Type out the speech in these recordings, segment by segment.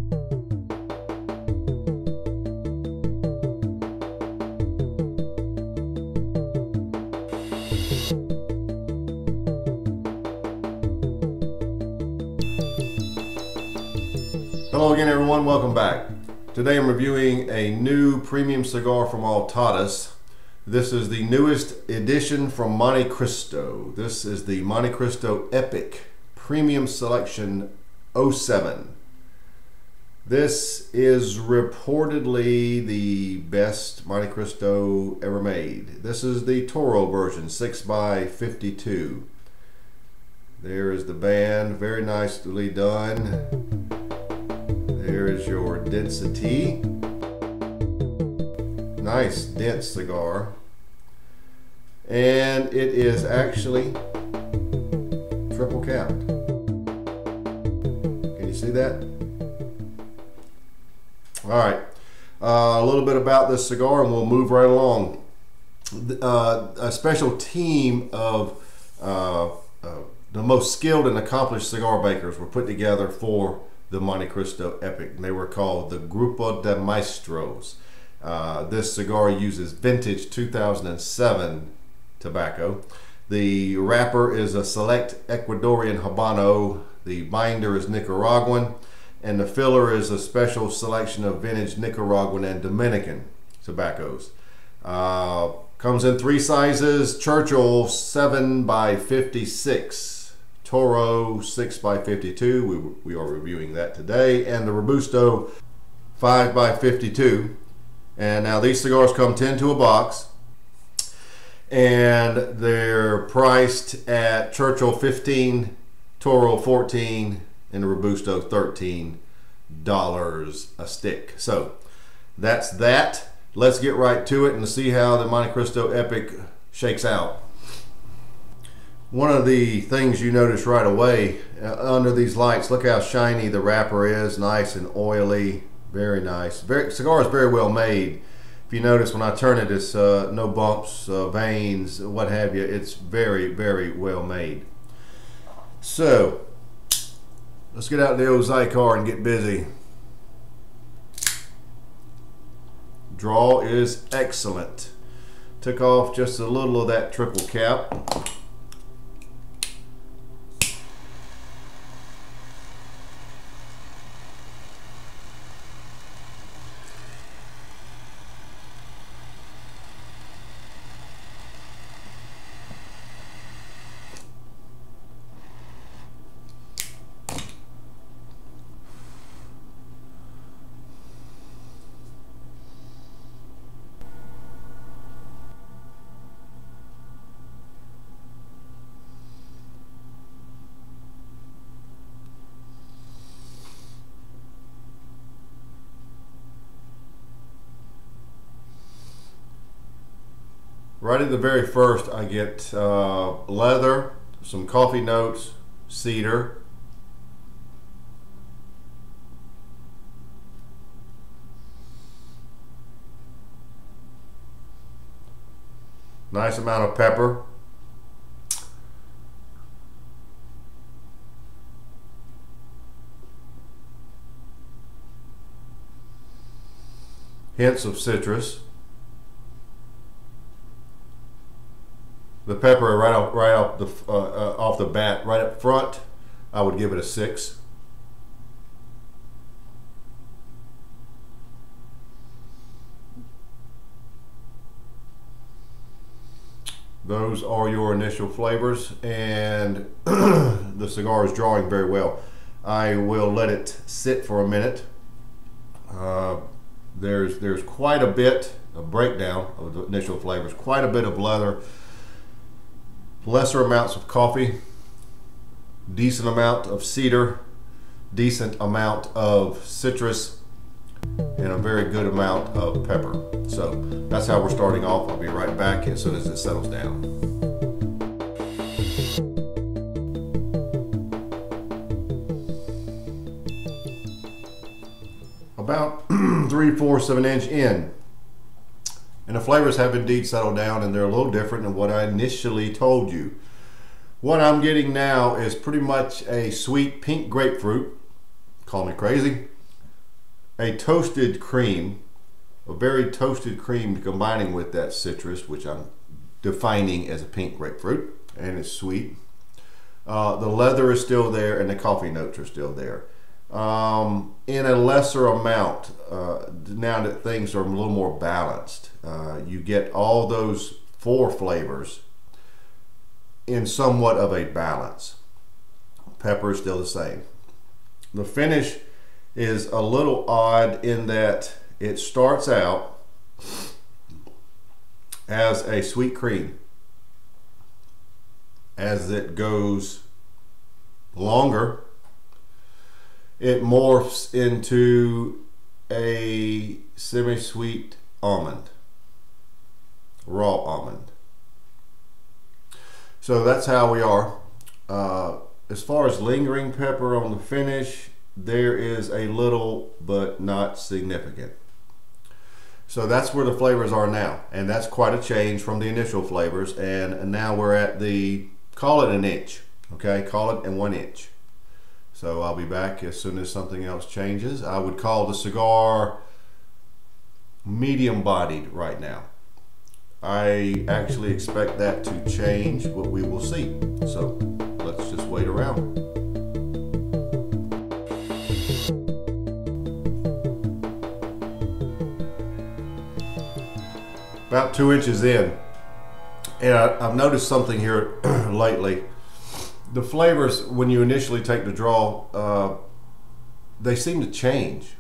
Hello again everyone, welcome back. Today I'm reviewing a new premium cigar from Altadis. This is the newest edition from Montecristo. This is the Montecristo Epic Premium Selection 07. This is reportedly the best Montecristo ever made. This is the Toro version, 6x52. There is the band, very nicely done. There is your density. Nice dense cigar. And it is actually triple capped. Can you see that? Alright, a little bit about this cigar and we'll move right along. A special team of the most skilled and accomplished cigar bakers were put together for the Montecristo Epic. They were called the Grupo de Maestros. This cigar uses vintage 2007 tobacco. The wrapper is a select Ecuadorian Habano. The binder is Nicaraguan, and the filler is a special selection of vintage Nicaraguan and Dominican tobaccos. Comes in three sizes: Churchill 7x56. Toro 6x52, we are reviewing that today, and the Robusto 5x52. And now these cigars come 10 to a box, and they're priced at Churchill 15, Toro 14, and the Robusto $13 a stick. So that's that. Let's get right to it and see how the Montecristo Epic shakes out. One of the things you notice right away under these lights, look how shiny the wrapper is, nice and oily, very nice. Cigar is very well made. If you notice when I turn it, it's no bumps, veins, what have you. It's very, very well made. So let's get out the old Zycar and get busy. Draw is excellent. Took off just a little of that triple cap. Right at the very first, I get leather, some coffee notes, cedar. Nice amount of pepper. Hints of citrus. The pepper right off the bat, right up front, I would give it a 6. Those are your initial flavors, and the cigar is drawing very well. I will let it sit for a minute. There's quite a bit of breakdown of the initial flavors, quite a bit of leather. Lesser amounts of coffee, decent amount of cedar, decent amount of citrus, and a very good amount of pepper. So that's how we're starting off. I'll be right back as soon as it settles down. About 3/4 of an inch in. And the flavors have indeed settled down, and they're a little different than what I initially told you. What I'm getting now is pretty much a sweet pink grapefruit, call me crazy, a toasted cream, a very toasted cream combining with that citrus, which I'm defining as a pink grapefruit, and it's sweet. The leather is still there and the coffee notes are still there. In a lesser amount, now that things are a little more balanced, you get all those 4 flavors in somewhat of a balance. Pepper is still the same. The finish is a little odd in that it starts out as a sweet cream. As it goes longer, it morphs into a semi-sweet almond, raw almond. So that's how we are. As far as lingering pepper on the finish, there is a little, but not significant. So that's where the flavors are now, and that's quite a change from the initial flavors. And now we're at the, call it an inch, okay? Call it in 1 inch. So I'll be back as soon as something else changes. I would call the cigar medium bodied right now. I actually expect that to change, but we will see. So let's just wait around. About 2 inches in, and I've noticed something here lately. The flavors, when you initially take the draw, they seem to change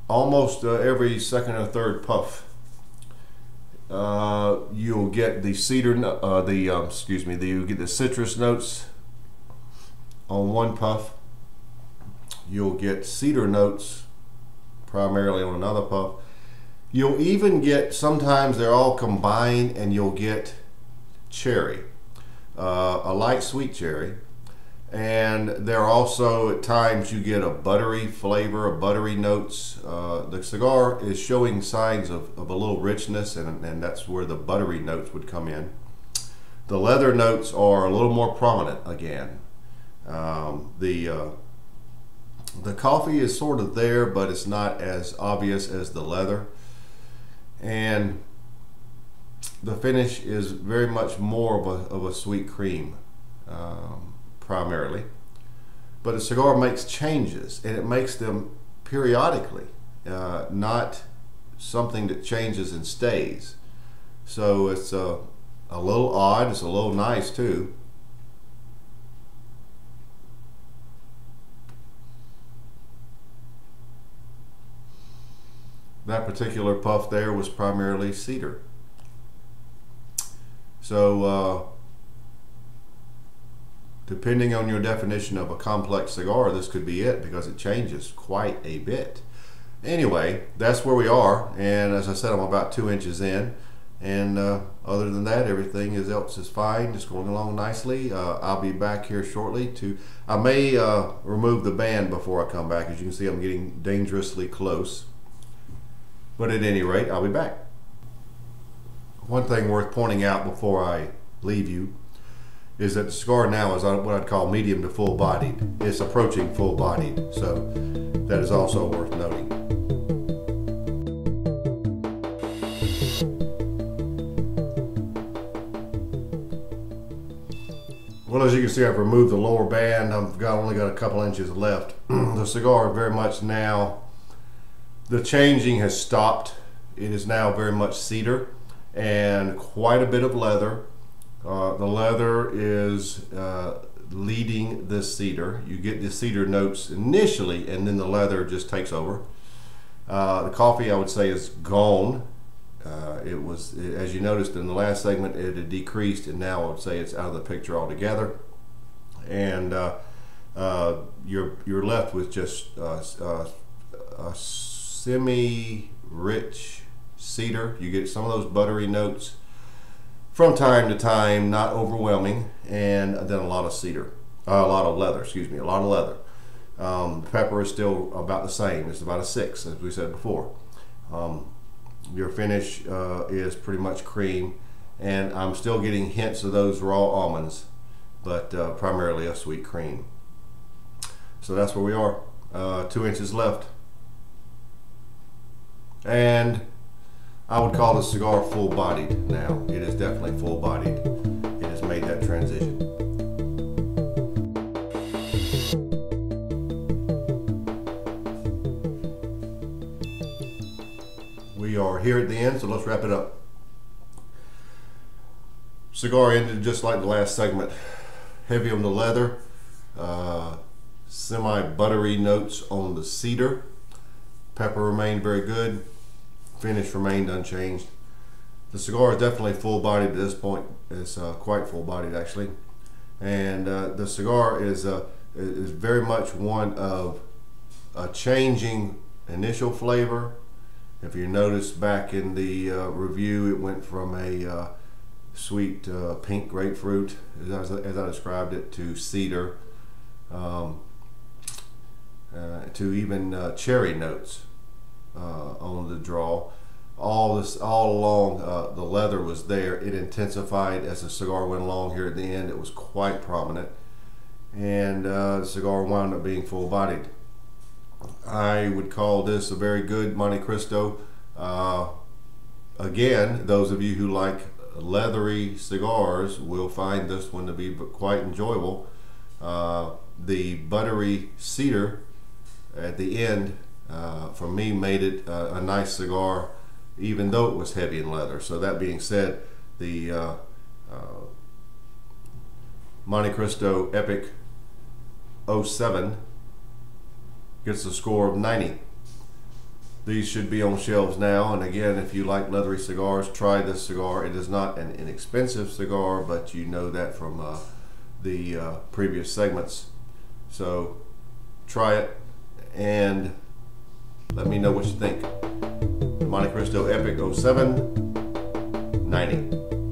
almost every second or third puff. You'll get the cedar, you get the citrus notes on 1 puff. You'll get cedar notes primarily on another puff. You'll even get, sometimes they're all combined, and you'll get cherry, a light sweet cherry. And there are also at times you get a buttery flavor, a buttery notes. The cigar is showing signs of a little richness, and that's where the buttery notes would come in. The leather notes are a little more prominent again. The coffee is sort of there, but it's not as obvious as the leather. And the finish is very much more of a sweet cream, primarily. But the cigar makes changes, and it makes them periodically, not something that changes and stays. So it's a little odd, it's a little nice too. That particular puff there was primarily cedar. So depending on your definition of a complex cigar, this could be it, because it changes quite a bit. Anyway, that's where we are, and as I said, I'm about 2 inches in, and other than that, everything else is fine. It's going along nicely. I'll be back here shortly. I may remove the band before I come back. As you can see, I'm getting dangerously close. But at any rate, I'll be back. One thing worth pointing out before I leave you is that the cigar now is what I'd call medium to full bodied. It's approaching full bodied, so that is also worth noting. Well, as you can see, I've removed the lower band. I've only got a couple inches left. The cigar very much now, the changing has stopped. It is now very much cedar and quite a bit of leather. The leather is leading the cedar. You get the cedar notes initially, and then the leather just takes over. The coffee, I would say, is gone. It was, as you noticed in the last segment, it had decreased, and now I would say it's out of the picture altogether. And you're left with just a semi-rich cedar. You get some of those buttery notes from time to time, not overwhelming, and then a lot of cedar, a lot of leather. The pepper is still about the same. It's about a 6, as we said before. Your finish is pretty much cream, and I'm still getting hints of those raw almonds, but primarily a sweet cream. So that's where we are. 2 inches left. And I would call this cigar full-bodied now. It is definitely full-bodied. It has made that transition. We are here at the end, so let's wrap it up. Cigar ended just like the last segment. Heavy on the leather, semi-buttery notes on the cedar. Pepper remained very good. Finish remained unchanged. The cigar is definitely full-bodied at this point. It's quite full-bodied actually, and the cigar is very much one of a changing initial flavor. If you notice back in the review, it went from a sweet pink grapefruit, as I described it, to cedar, to even cherry notes on the draw. All along, the leather was there. It intensified as the cigar went along. Here at the end, it was quite prominent, and the cigar wound up being full-bodied. I would call this a very good Montecristo. Again, those of you who like leathery cigars will find this one to be quite enjoyable. The buttery cedar at the end, for me, made it a nice cigar, even though it was heavy in leather. So that being said, the Montecristo Epic 07 gets a score of 90. These should be on shelves now, and again, if you like leathery cigars, try this cigar. It is not an inexpensive cigar, but you know that from the previous segments. So try it and let me know what you think. Montecristo Epic 07, 90.